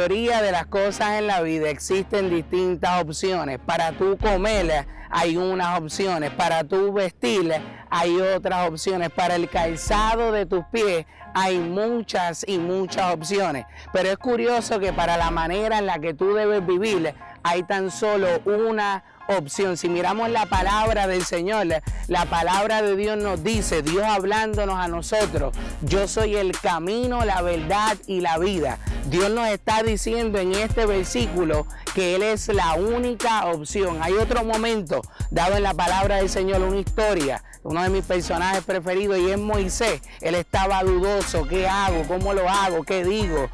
mayoría de las cosas en la vida existen distintas opciones. Para tú comer hay unas opciones, para tú vestir hay otras opciones, para el calzado de tus pies hay muchas y muchas opciones. Pero es curioso que para la manera en la que tú debes vivir hay tan solo una opción. Si miramos la palabra del Señor, la palabra de Dios nos dice, Dios hablándonos a nosotros, yo soy el camino, la verdad y la vida. Dios nos está diciendo en este versículo que Él es la única opción. Hay otro momento dado en la palabra del Señor, una historia, uno de mis personajes preferidos, y es Moisés. Él estaba dudoso, ¿qué hago? ¿Cómo lo hago? ¿Qué digo?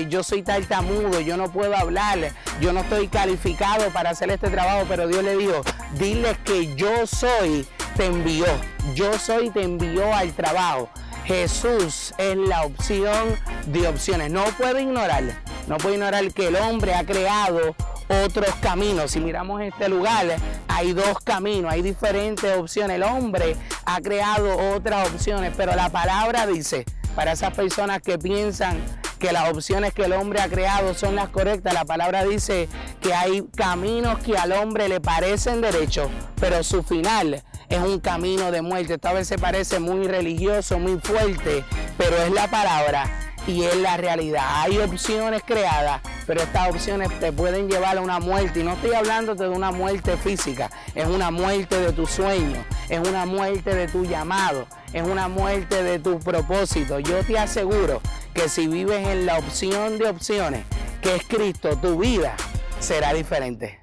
Yo soy tartamudo, yo no puedo hablar, yo no estoy calificado para hacer este trabajo, pero Dios le dijo, diles que yo soy, te envió. Yo soy, te envió al trabajo. Jesús es la opción de opciones. No puede ignorar que el hombre ha creado otros caminos. Si miramos este lugar, hay dos caminos, hay diferentes opciones. El hombre ha creado otras opciones, pero la palabra dice, para esas personas que piensan que las opciones que el hombre ha creado son las correctas, la palabra dice que hay caminos que al hombre le parecen derechos, pero su final es un camino de muerte. Esto a veces parece muy religioso, muy fuerte, pero es la palabra y es la realidad. Hay opciones creadas, pero estas opciones te pueden llevar a una muerte. Y no estoy hablando de una muerte física, es una muerte de tu sueño, es una muerte de tu llamado, es una muerte de tu propósito. Yo te aseguro que si vives en la opción de opciones, que es Cristo, tu vida será diferente.